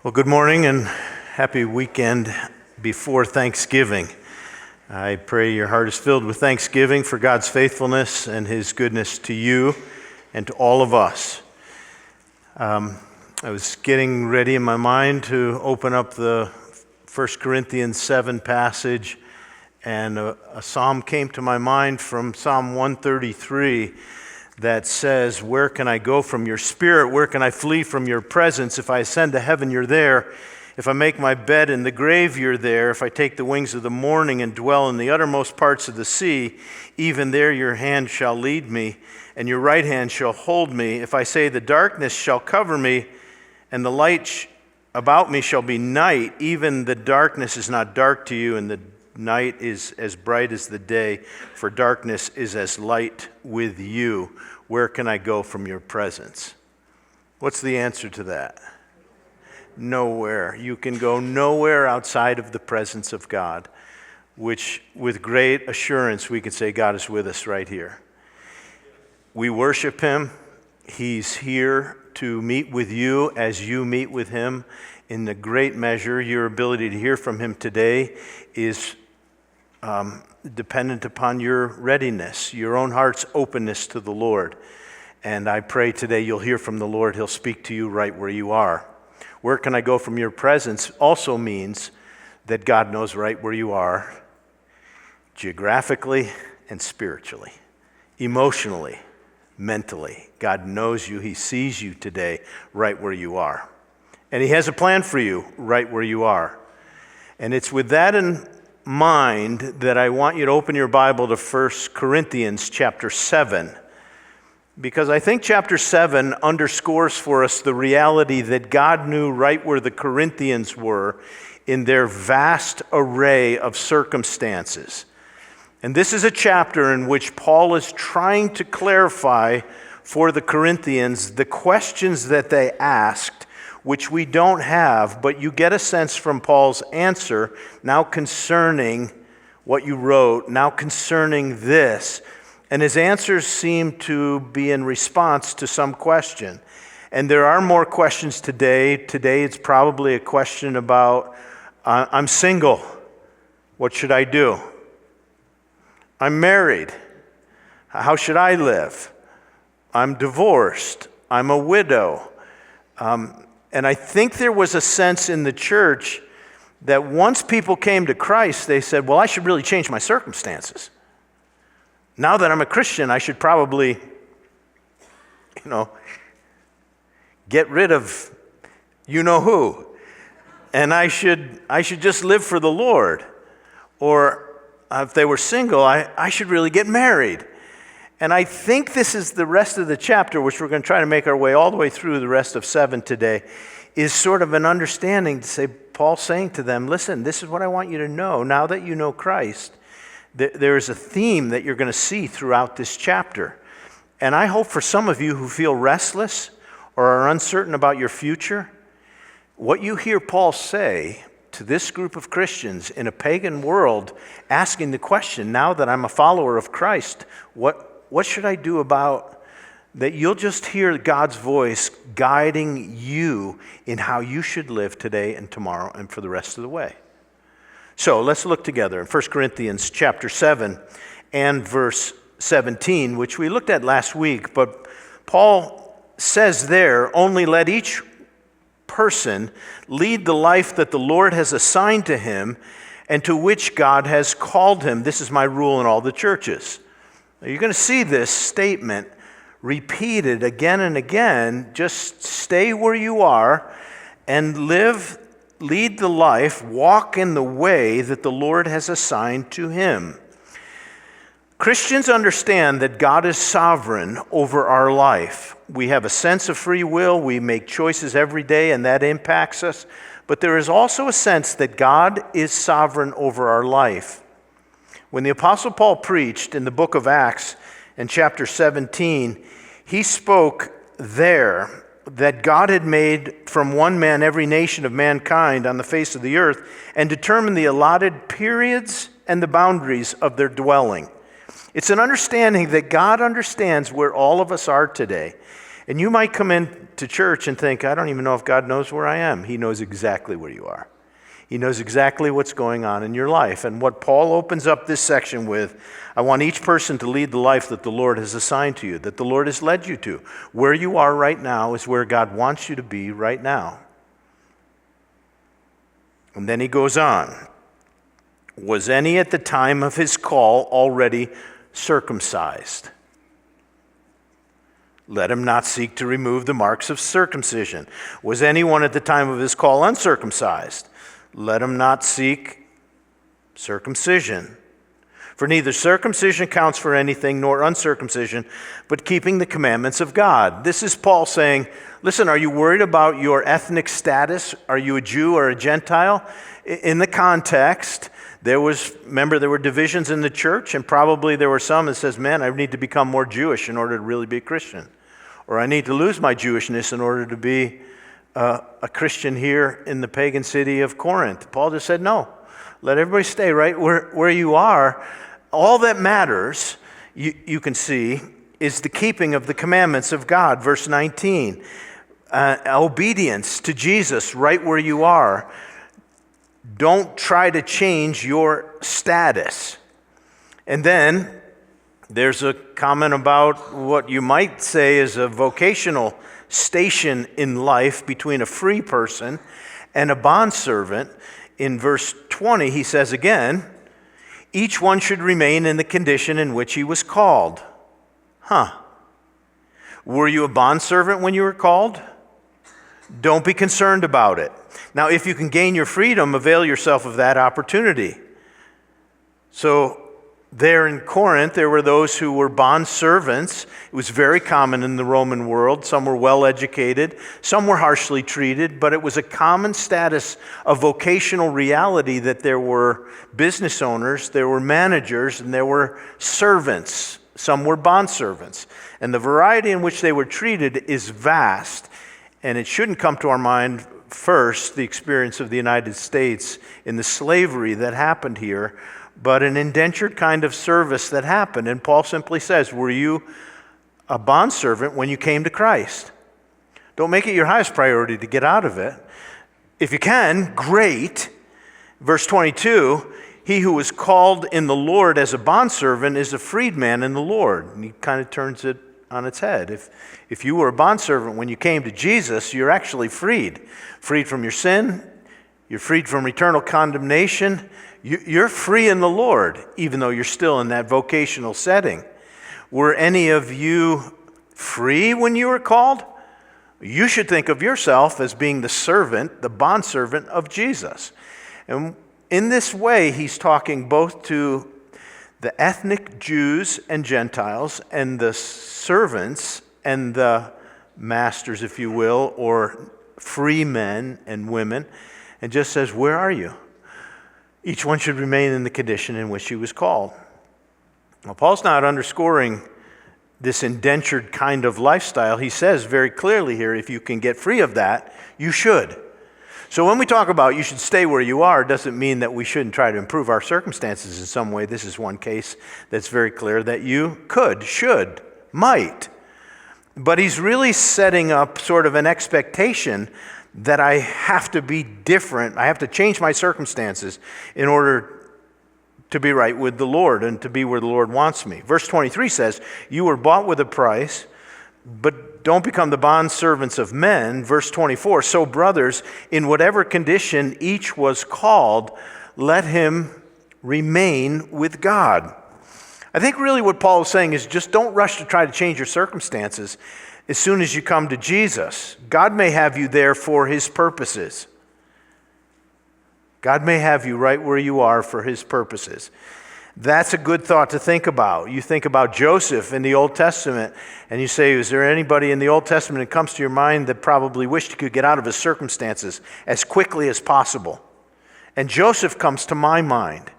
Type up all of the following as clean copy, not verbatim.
Well, good morning and happy weekend before Thanksgiving. I pray your heart is filled with thanksgiving for God's faithfulness and His goodness to you and to all of us. I was getting ready in my mind to open up the 1 Corinthians 7 passage, and a psalm came to my mind from Psalm 133 that says, "Where can I go from your spirit? Where can I flee from your presence? If I ascend to heaven, you're there. If I make my bed in the grave, you're there. If I take the wings of the morning and dwell in the uttermost parts of the sea, even there your hand shall lead me, and your right hand shall hold me. If I say the darkness shall cover me, and the light about me shall be night, even the darkness is not dark to you, and the night is as bright as the day, for darkness is as light with you. Where can I go from your presence?" What's the answer to that? Nowhere. You can go nowhere outside of the presence of God, which with great assurance we can say God is with us right here. We worship Him. He's here to meet with you as you meet with Him. In the great measure, your ability to hear from Him today is dependent upon your readiness, your own heart's openness to the Lord. And I pray today you'll hear from the Lord. He'll speak to you right where you are. Where can I go from your presence also means that God knows right where you are, geographically and spiritually, emotionally, mentally. God knows you. He sees you today right where you are. And He has a plan for you right where you are. And it's with that in mind that I want you to open your Bible to 1 Corinthians chapter 7, because I think chapter 7 underscores for us the reality that God knew right where the Corinthians were in their vast array of circumstances. And this is a chapter in which Paul is trying to clarify for the Corinthians the questions that they asked, which we don't have, but you get a sense from Paul's answer now concerning what you wrote, now concerning this. And his answers seem to be in response to some question. And there are more questions today. Today it's probably a question about, I'm single. What should I do? I'm married. How should I live? I'm divorced. I'm a widow. And I think there was a sense in the church that once people came to Christ, they said, well, I should really change my circumstances. Now that I'm a Christian, I should probably, get rid of you-know-who. And I should just live for the Lord. Or if they were single, I should really get married. And I think this is the rest of the chapter, which we're going to try to make our way all the way through the rest of 7 today, is sort of an understanding to say, Paul's saying to them, listen, this is what I want you to know. Now that you know Christ, there is a theme that you're going to see throughout this chapter. And I hope for some of you who feel restless or are uncertain about your future, what you hear Paul say to this group of Christians in a pagan world, asking the question, now that I'm a follower of Christ, what should I do about that? You'll just hear God's voice guiding you in how you should live today and tomorrow and for the rest of the way. So let's look together in 1 Corinthians chapter 7 and verse 17, which we looked at last week. But Paul says there, only let each person lead the life that the Lord has assigned to him and to which God has called him. This is my rule in all the churches. Now, you're going to see this statement repeated again and again. Just stay where you are and lead the life, walk in the way that the Lord has assigned to him. Christians understand that God is sovereign over our life. We have a sense of free will. We make choices every day, and that impacts us. But there is also a sense that God is sovereign over our life. When the Apostle Paul preached in the book of Acts in chapter 17, he spoke there that God had made from one man every nation of mankind on the face of the earth and determined the allotted periods and the boundaries of their dwelling. It's an understanding that God understands where all of us are today. And you might come into church and think, I don't even know if God knows where I am. He knows exactly where you are. He knows exactly what's going on in your life. And what Paul opens up this section with, I want each person to lead the life that the Lord has assigned to you, that the Lord has led you to. Where you are right now is where God wants you to be right now. And then he goes on. Was any at the time of his call already circumcised? Let him not seek to remove the marks of circumcision. Was anyone at the time of his call uncircumcised? Let him not seek circumcision. For neither circumcision counts for anything nor uncircumcision, but keeping the commandments of God. This is Paul saying, listen, are you worried about your ethnic status? Are you a Jew or a Gentile? In the context, there were divisions in the church, and probably there were some that says, man, I need to become more Jewish in order to really be a Christian. Or I need to lose my Jewishness in order to be a Christian here in the pagan city of Corinth. Paul just said, no, let everybody stay right where you are. All that matters, you can see, is the keeping of the commandments of God. Verse 19, obedience to Jesus right where you are. Don't try to change your status. And then there's a comment about what you might say is a vocational station in life between a free person and a bondservant. In verse 20, he says again, each one should remain in the condition in which he was called. Were you a bondservant when you were called? Don't be concerned about it. Now, if you can gain your freedom, avail yourself of that opportunity. So there in Corinth, there were those who were bondservants. It was very common in the Roman world. Some were well educated, some were harshly treated, but it was a common status of vocational reality that there were business owners, there were managers, and there were servants. Some were bondservants. And the variety in which they were treated is vast. And it shouldn't come to our mind first the experience of the United States in the slavery that happened here, but an indentured kind of service that happened. And Paul simply says, were you a bondservant when you came to Christ? Don't make it your highest priority to get out of it. If you can, great. Verse 22, he who was called in the Lord as a bondservant is a freedman in the Lord. And he kind of turns it on its head. If you were a bondservant when you came to Jesus, you're actually freed. Freed from your sin. You're freed from eternal condemnation. You're free in the Lord, even though you're still in that vocational setting. Were any of you free when you were called? You should think of yourself as being the servant, the bondservant of Jesus. And in this way, he's talking both to the ethnic Jews and Gentiles and the servants and the masters, if you will, or free men and women, and just says, where are you? Each one should remain in the condition in which he was called. Now, Paul's not underscoring this indentured kind of lifestyle. He says very clearly here, if you can get free of that, you should. So when we talk about you should stay where you are, it doesn't mean that we shouldn't try to improve our circumstances in some way. This is one case that's very clear that you could, should, might. But he's really setting up sort of an expectation that I have to be different. I have to change my circumstances in order to be right with the Lord and to be where the Lord wants me. Verse 23 says, you were bought with a price, but don't become the bondservants of men. Verse 24, so brothers, in whatever condition each was called, let him remain with God. I think really what Paul is saying is just don't rush to try to change your circumstances as soon as you come to Jesus. God may have you there for his purposes. God may have you right where you are for his purposes. That's a good thought to think about. You think about Joseph in the Old Testament, and you say, is there anybody in the Old Testament that comes to your mind that probably wished he could get out of his circumstances as quickly as possible? And Joseph comes to my mind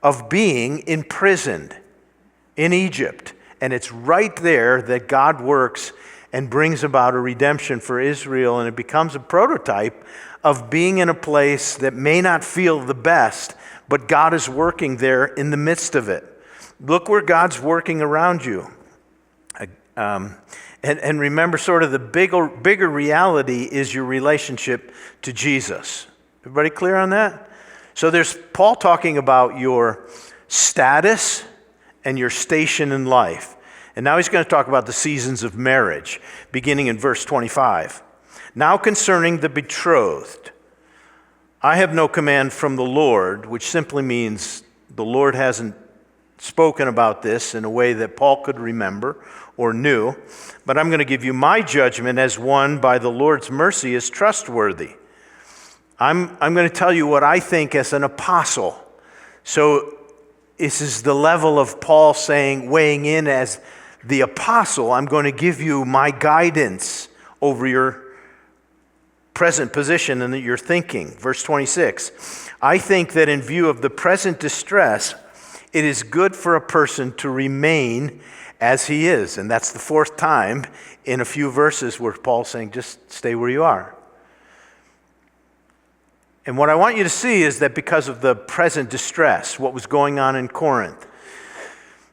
of being imprisoned in Egypt. And it's right there that God works and brings about a redemption for Israel, and it becomes a prototype of being in a place that may not feel the best, but God is working there in the midst of it. Look where God's working around you. And remember, sort of the bigger reality is your relationship to Jesus. Everybody clear on that? So there's Paul talking about your status and your station in life. And now he's going to talk about the seasons of marriage, beginning in verse 25. Now concerning the betrothed, I have no command from the Lord, which simply means the Lord hasn't spoken about this in a way that Paul could remember or knew, but I'm going to give you my judgment as one by the Lord's mercy is trustworthy. I'm going to tell you what I think as an apostle. So this is the level of Paul saying, weighing in as the apostle, I'm going to give you my guidance over your present position and your thinking. Verse 26, I think that in view of the present distress, it is good for a person to remain as he is. And that's the fourth time in a few verses where Paul's saying, just stay where you are. And what I want you to see is that because of the present distress, what was going on in Corinth,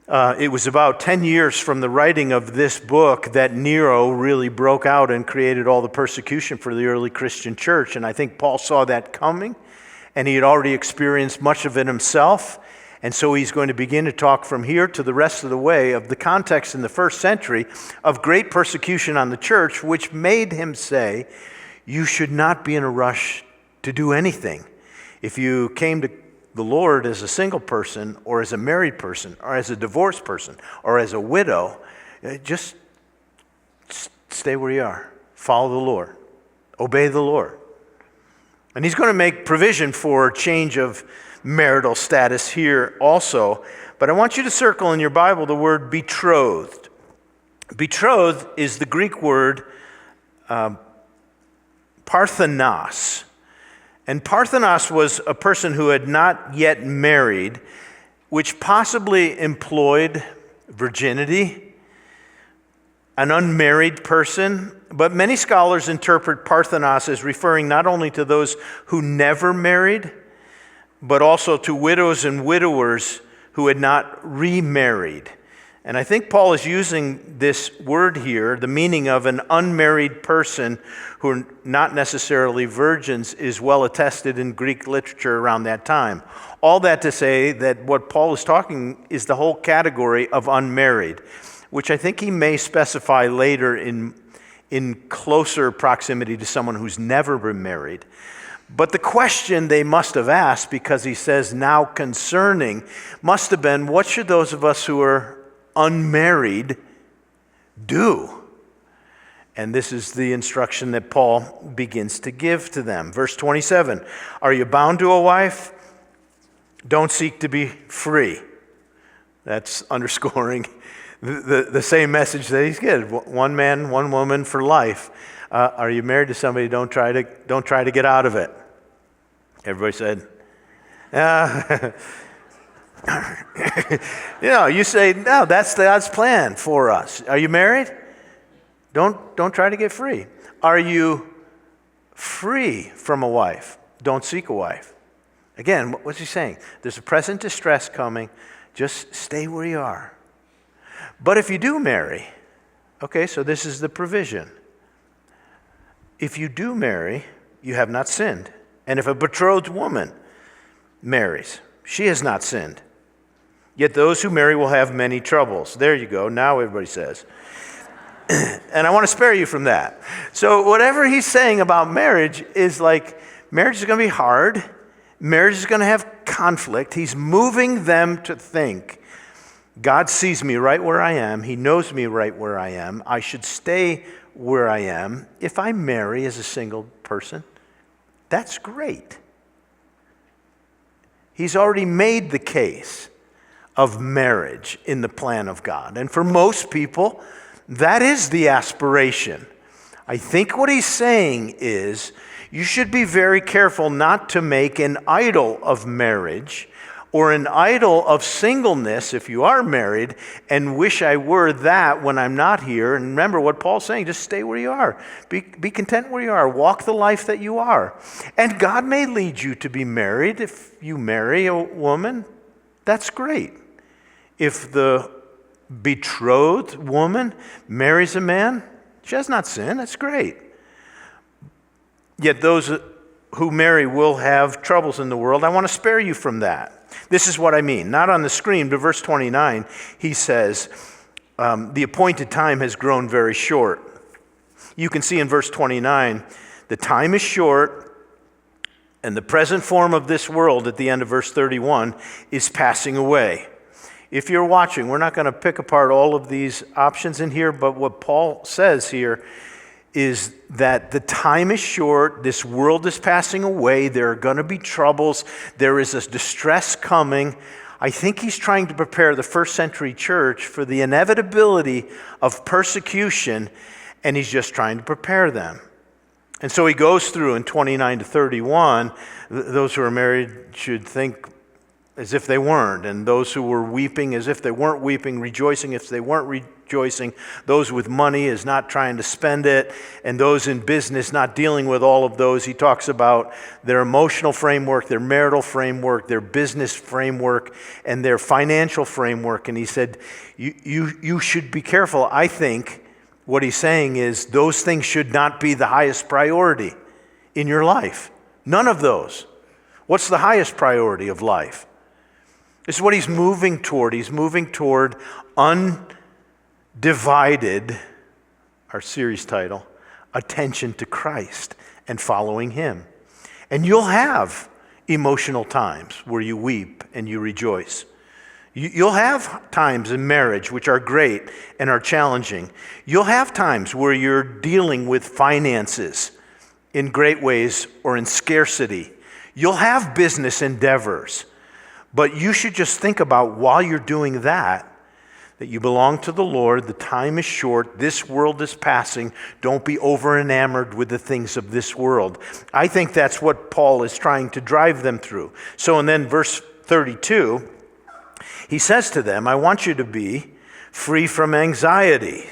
it was about 10 years from the writing of this book that Nero really broke out and created all the persecution for the early Christian church. And I think Paul saw that coming, and he had already experienced much of it himself. And so he's going to begin to talk from here to the rest of the way of the context in the first century of great persecution on the church, which made him say, you should not be in a rush to do anything. If you came to the Lord as a single person or as a married person or as a divorced person or as a widow, just stay where you are. Follow the Lord. Obey the Lord. And he's going to make provision for change of marital status here also. But I want you to circle in your Bible the word betrothed. Betrothed is the Greek word parthenos. And parthenos was a person who had not yet married, which possibly employed virginity, an unmarried person. But many scholars interpret parthenos as referring not only to those who never married, but also to widows and widowers who had not remarried. And I think Paul is using this word here, the meaning of an unmarried person who are not necessarily virgins, is well attested in Greek literature around that time. All that to say that what Paul is talking is the whole category of unmarried, which I think he may specify later in closer proximity to someone who's never been married. But the question they must have asked, because he says now concerning, must have been, what should those of us who are unmarried do? And this is the instruction that Paul begins to give to them. Verse 27, are you bound to a wife? Don't seek to be free. That's underscoring the same message that he's given. One man, one woman for life. Are you married to somebody? Don't try to get out of it. Everybody said, you say, no, that's God's plan for us. Are you married? Don't try to get free. Are you free from a wife? Don't seek a wife. Again, what's he saying? There's a present distress coming. Just stay where you are. But if you do marry, okay, so this is the provision. If you do marry, you have not sinned. And if a betrothed woman marries, she has not sinned. Yet those who marry will have many troubles. There you go. Now everybody says. And I want to spare you from that. So whatever he's saying about marriage is like, marriage is going to be hard. Marriage is going to have conflict. He's moving them to think, God sees me right where I am. He knows me right where I am. I should stay where I am. If I marry as a single person, that's great. He's already made the case of marriage in the plan of God. And for most people, that is the aspiration. I think what he's saying is you should be very careful not to make an idol of marriage or an idol of singleness if you are married and wish I were that when I'm not here. And remember what Paul's saying, just stay where you are. Be content where you are. Walk the life that you are. And God may lead you to be married. If you marry a woman, that's great. If the betrothed woman marries a man, she has not sinned. That's great. Yet those who marry will have troubles in the world. I want to spare you from that. This is what I mean. Not on the screen, but verse 29, he says, the appointed time has grown very short. You can see in verse 29, the time is short, and the present form of this world at the end of verse 31 is passing away. If you're watching, we're not going to pick apart all of these options in here, but what Paul says here is that the time is short, this world is passing away, there are going to be troubles, there is a distress coming. I think he's trying to prepare the first century church for the inevitability of persecution, and he's just trying to prepare them. And so he goes through in 29 to 31, those who are married should think as if they weren't, and those who were weeping as if they weren't weeping, rejoicing if they weren't rejoicing, those with money is not trying to spend it, and those in business not dealing with all of those. He talks about their emotional framework, their marital framework, their business framework, and their financial framework. And he said, you should be careful. I think what he's saying is those things should not be the highest priority in your life. None of those. What's the highest priority of life? This is what he's moving toward. He's moving toward undivided, our series title, attention to Christ and following him. And you'll have emotional times where you weep and you rejoice. You'll have times in marriage which are great and are challenging. You'll have times where you're dealing with finances in great ways or in scarcity. You'll have business endeavors. But you should just think about while you're doing that you belong to the Lord, the time is short, this world is passing, don't be over enamored with the things of this world. I think that's what Paul is trying to drive them through. So, and then verse 32, he says to them, I want you to be free from anxiety.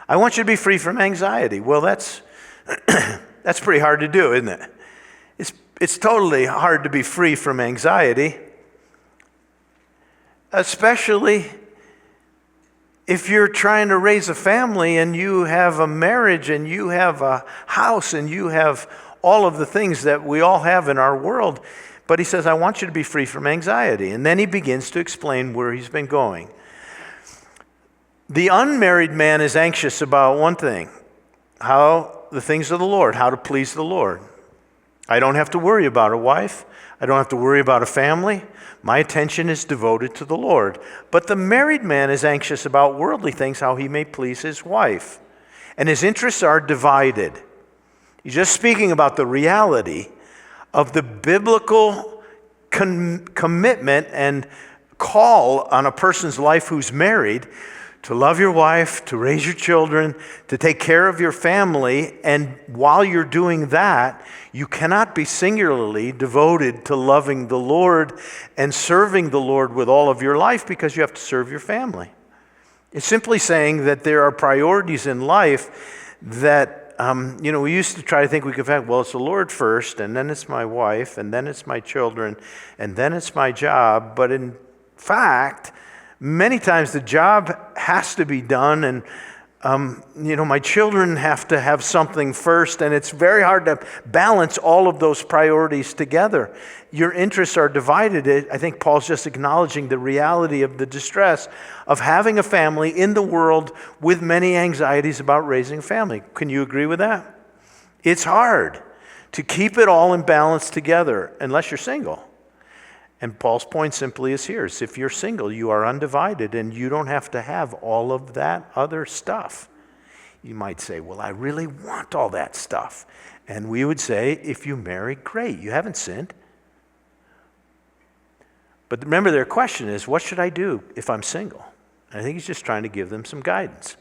I want you to be free from anxiety. Well, that's pretty hard to do, isn't it? It's totally hard to be free from anxiety, especially if you're trying to raise a family and you have a marriage and you have a house and you have all of the things that we all have in our world. But he says, I want you to be free from anxiety. And then he begins to explain where he's been going. The unmarried man is anxious about one thing, how the things of the Lord, how to please the Lord. I don't have to worry about a wife. I don't have to worry about a family. My attention is devoted to the Lord. But the married man is anxious about worldly things, how he may please his wife. And his interests are divided. He's just speaking about the reality of the biblical commitment and call on a person's life who's married to love your wife, to raise your children, to take care of your family. And while you're doing that, you cannot be singularly devoted to loving the Lord and serving the Lord with all of your life because you have to serve your family. It's simply saying that there are priorities in life that, we used to try to think we could have, well, it's the Lord first, and then it's my wife, and then it's my children, and then it's my job. But in fact, many times the job has to be done, and my children have to have something first, and it's very hard to balance all of those priorities together. Your interests are divided. I think Paul's just acknowledging the reality of the distress of having a family in the world with many anxieties about raising a family. Can you agree with that? It's hard to keep it all in balance together unless you're single. And Paul's point simply is here, is if you're single, you are undivided and you don't have to have all of that other stuff. You might say, well, I really want all that stuff. And we would say, if you marry, great, you haven't sinned. But remember, their question is, what should I do if I'm single? And I think he's just trying to give them some guidance.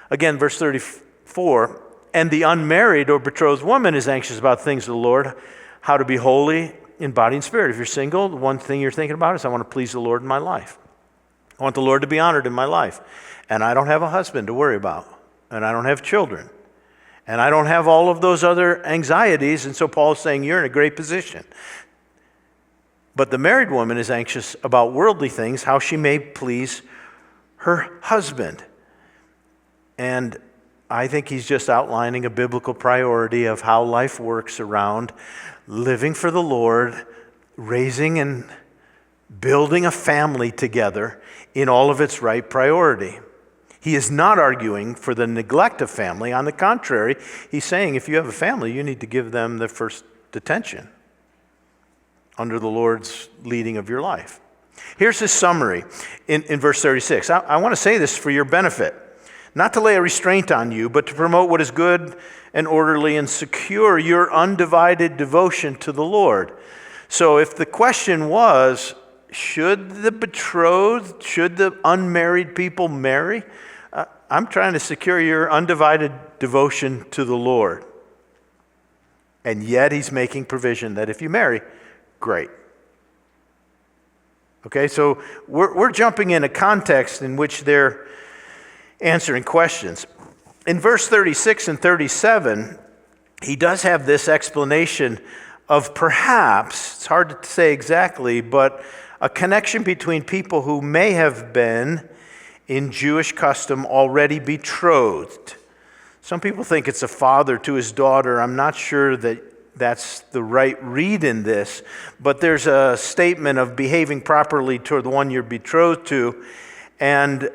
Again, verse 34, and the unmarried or betrothed woman is anxious about things of the Lord, how to be holy in body and spirit. If you're single, the one thing you're thinking about is I want to please the Lord in my life. I want the Lord to be honored in my life. And I don't have a husband to worry about. And I don't have children. And I don't have all of those other anxieties. And so Paul is saying you're in a great position. But the married woman is anxious about worldly things, how she may please her husband. And I think he's just outlining a biblical priority of how life works around living for the Lord, raising and building a family together in all of its right priority. He is not arguing for the neglect of family. On the contrary, he's saying if you have a family, you need to give them the first attention under the Lord's leading of your life. Here's his summary in verse 36. I want to say this for your benefit, not to lay a restraint on you, but to promote what is good and orderly and secure your undivided devotion to the Lord. So if the question was, should the betrothed, should the unmarried people marry? I'm trying to secure your undivided devotion to the Lord. And yet he's making provision that if you marry, great. Okay, so we're jumping in a context in which they're answering questions. In verse 36 and 37, he does have this explanation of perhaps, it's hard to say exactly, but a connection between people who may have been, in Jewish custom, already betrothed. Some people think it's a father to his daughter. I'm not sure that that's the right read in this, but there's a statement of behaving properly toward the one you're betrothed to. And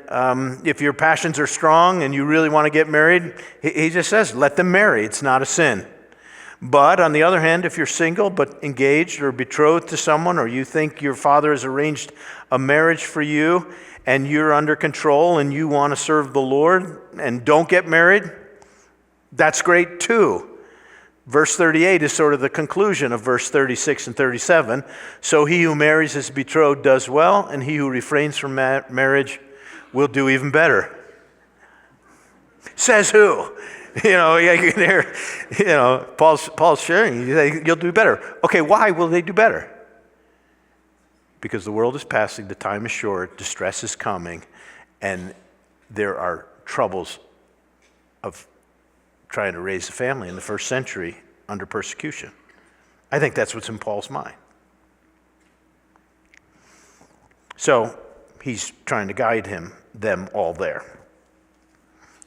if your passions are strong and you really want to get married, he just says, let them marry. It's not a sin. But on the other hand, if you're single but engaged or betrothed to someone, or you think your father has arranged a marriage for you and you're under control and you want to serve the Lord and don't get married, that's great too. Verse 38 is sort of the conclusion of verse 36 and 37. So he who marries his betrothed does well, and he who refrains from marriage will do even better. Says who? You can hear, Paul's sharing. You'll do better. Okay, why will they do better? Because the world is passing, the time is short, distress is coming, and there are troubles of trying to raise a family in the first century under persecution. I think that's what's in Paul's mind. So he's trying to guide them all there.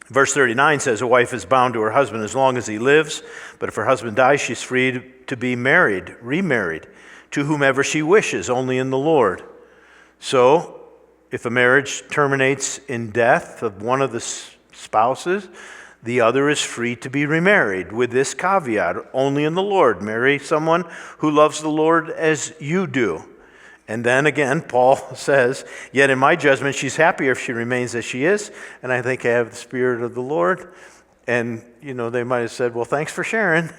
Verse 39 says, a wife is bound to her husband as long as he lives, but if her husband dies, she's free to be remarried, to whomever she wishes, only in the Lord. So if a marriage terminates in death of one of the spouses, the other is free to be remarried, with this caveat, only in the Lord. Marry someone who loves the Lord as you do. And then again, Paul says, yet in my judgment, she's happier if she remains as she is, and I think I have the Spirit of the Lord. And, they might have said, well, thanks for sharing.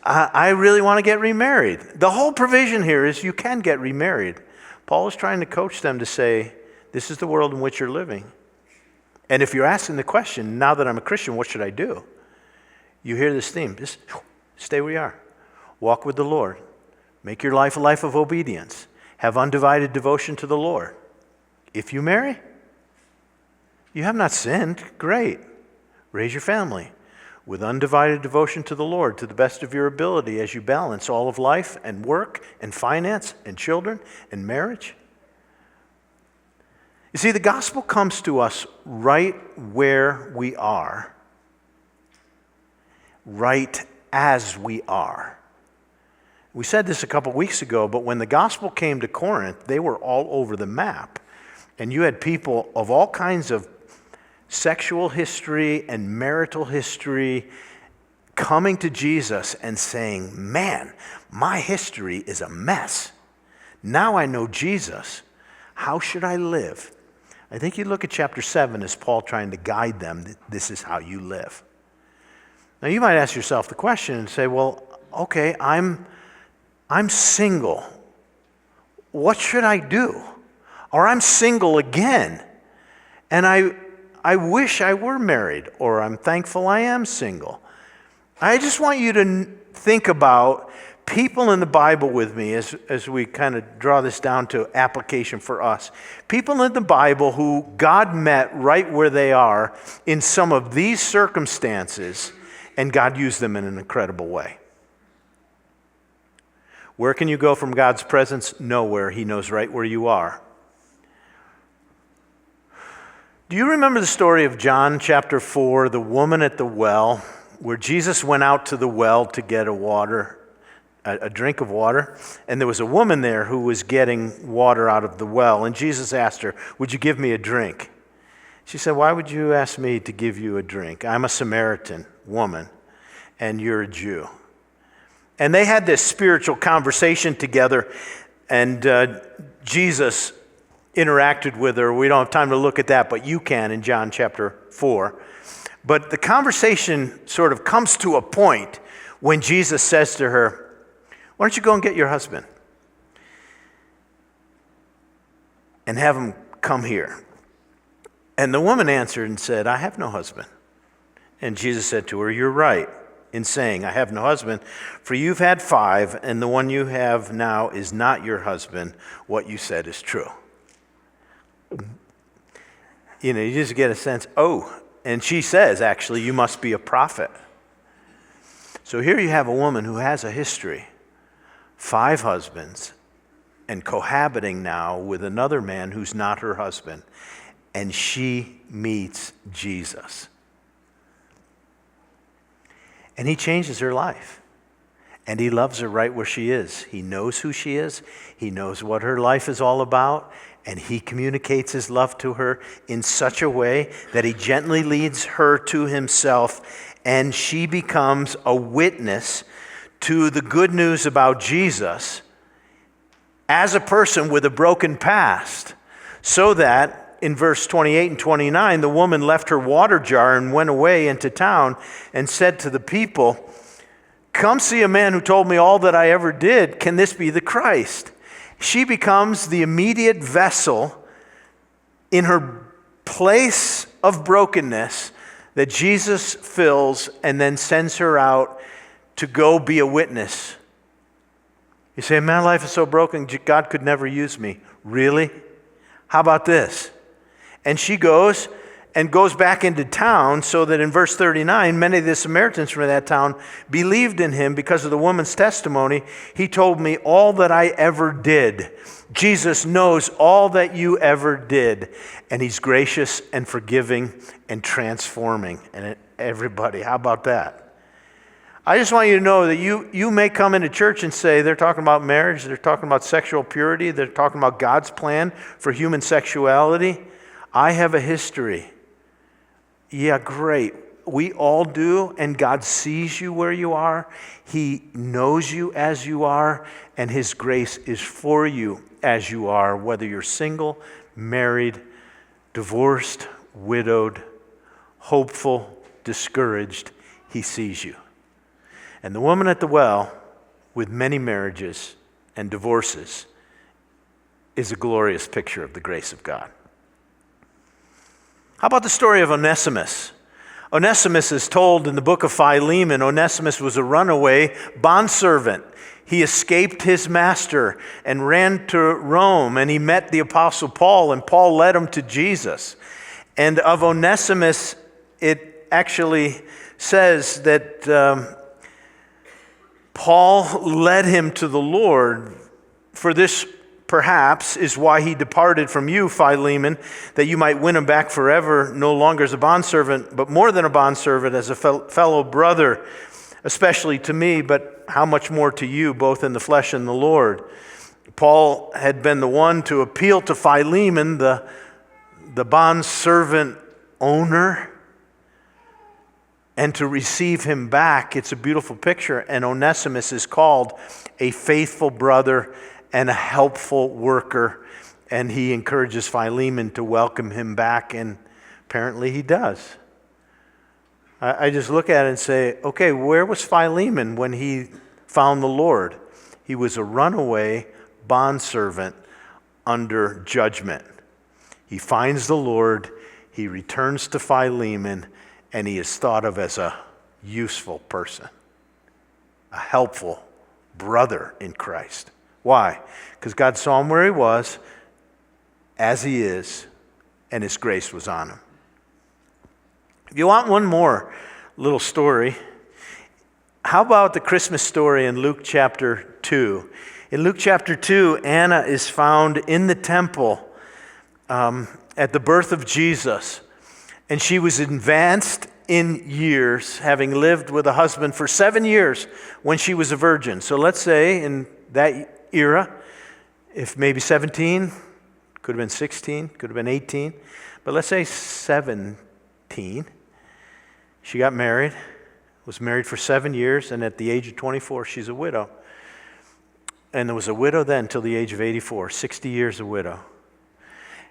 I really want to get remarried. The whole provision here is you can get remarried. Paul is trying to coach them to say, this is the world in which you're living. And if you're asking the question, now that I'm a Christian, what should I do? You hear this theme, just stay where you are. Walk with the Lord. Make your life a life of obedience. Have undivided devotion to the Lord. If you marry, you have not sinned. Great. Raise your family with undivided devotion to the Lord to the best of your ability as you balance all of life and work and finance and children and marriage. You see, the gospel comes to us right where we are, right as we are. We said this a couple weeks ago, but when the gospel came to Corinth, they were all over the map. And you had people of all kinds of sexual history and marital history coming to Jesus and saying, man, my history is a mess. Now I know Jesus. How should I live? I think you look at chapter 7 as Paul trying to guide them. This is how you live. Now you might ask yourself the question and say, well, okay, I'm single. What should I do? Or I'm single again, and I wish I were married, or I'm thankful I am single. I just want you to think about people in the Bible with me as we kind of draw this down to application for us. People in the Bible who God met right where they are in some of these circumstances, and God used them in an incredible way. Where can you go from God's presence? Nowhere. He knows right where you are. Do you remember the story of John chapter 4, the woman at the well, where Jesus went out to the well to get a drink of water, and there was a woman there who was getting water out of the well, and Jesus asked her, "Would you give me a drink?" She said, "Why would you ask me to give you a drink? I'm a Samaritan woman, and you're a Jew." And they had this spiritual conversation together, and Jesus interacted with her. We don't have time to look at that, but you can in John chapter 4. But the conversation sort of comes to a point when Jesus says to her, "Why don't you go and get your husband and have him come here?" And the woman answered and said, "I have no husband." And Jesus said to her, "You're right in saying, 'I have no husband,' for you've had 5, and the one you have now is not your husband. What you said is true." You know, you just get a sense, and she says, actually, "You must be a prophet." So here you have a woman who has a history, 5 husbands, and cohabiting now with another man who's not her husband, and she meets Jesus. And he changes her life, and he loves her right where she is. He knows who she is. He knows what her life is all about. And he communicates his love to her in such a way that he gently leads her to himself, and she becomes a witness to the good news about Jesus as a person with a broken past. So that in verse 28 and 29, the woman left her water jar and went away into town and said to the people, "Come see a man who told me all that I ever did. Can this be the Christ?" She becomes the immediate vessel in her place of brokenness that Jesus fills and then sends her out to go be a witness. You say, "My life is so broken, God could never use me." Really? How about this? And she goes back into town, so that in verse 39, many of the Samaritans from that town believed in him because of the woman's testimony. "He told me all that I ever did." Jesus knows all that you ever did, and he's gracious and forgiving and transforming. And everybody, how about that? I just want you to know that you may come into church and say, they're talking about marriage, they're talking about sexual purity, they're talking about God's plan for human sexuality. I have a history. Yeah, great. We all do, and God sees you where you are. He knows you as you are, and his grace is for you as you are, whether you're single, married, divorced, widowed, hopeful, discouraged. He sees you. And the woman at the well, with many marriages and divorces, is a glorious picture of the grace of God. How about the story of Onesimus? Onesimus is told in the book of Philemon. Onesimus was a runaway bondservant. He escaped his master and ran to Rome, and he met the Apostle Paul, and Paul led him to Jesus. And of Onesimus, it actually says that Paul led him to the Lord. For this perhaps is why he departed from you, Philemon, that you might win him back forever, no longer as a bondservant, but more than a bondservant, as a fellow brother, especially to me, but how much more to you, both in the flesh and the Lord. Paul had been the one to appeal to Philemon, the bondservant owner, and to receive him back. It's a beautiful picture, and Onesimus is called a faithful brother and a helpful worker, and he encourages Philemon to welcome him back, and apparently he does. I just look at it and say, okay, where was Philemon when he found the Lord? He was a runaway bondservant under judgment. He finds the Lord, he returns to Philemon, and he is thought of as a useful person, a helpful brother in Christ. Why? Because God saw him where he was, as he is, and his grace was on him. If you want one more little story, how about the Christmas story in Luke chapter 2? In Luke chapter 2, Anna is found in the temple, and at the birth of Jesus, and she was advanced in years, having lived with a husband for 7 years when she was a virgin. So let's say in that era, if maybe 17, could have been 16, could have been 18, but let's say 17. She got married, was married for 7 years, and at the age of 24, she's a widow. And there was a widow then till the age of 84, 60 years a widow.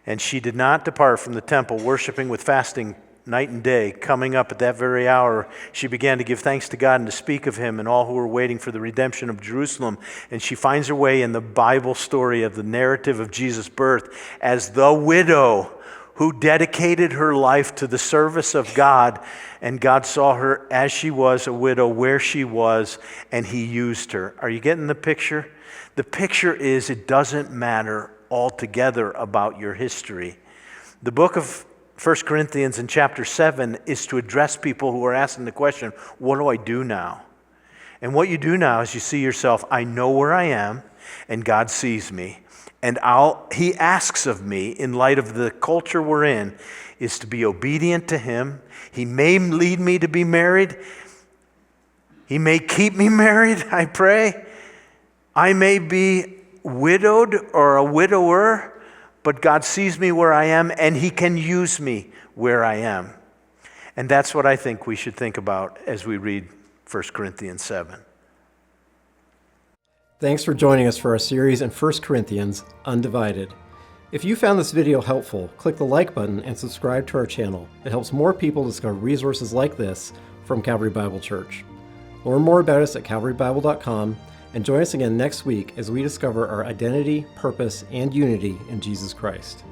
And she did not depart from the temple, worshiping with fasting night and day. Coming up at that very hour, she began to give thanks to God and to speak of him and all who were waiting for the redemption of Jerusalem. And she finds her way in the Bible story of the narrative of Jesus' birth as the widow who dedicated her life to the service of God. And God saw her as she was, a widow, where she was, and he used her. Are you getting the picture? The picture is it doesn't matter altogether about your history. The book of 1 Corinthians in chapter 7 is to address people who are asking the question, what do I do now? And what you do now is you see yourself, I know where I am, and God sees me. And he asks of me, in light of the culture we're in, is to be obedient to him. He may lead me to be married. He may keep me married, I pray. I may be widowed or a widower, but God sees me where I am, and he can use me where I am. And that's what I think we should think about as we read 1 Corinthians 7. Thanks for joining us for our series in 1 Corinthians, Undivided. If you found this video helpful, click the like button and subscribe to our channel. It helps more people discover resources like this from Calvary Bible Church. Learn more about us at calvarybible.com, and join us again next week as we discover our identity, purpose, and unity in Jesus Christ.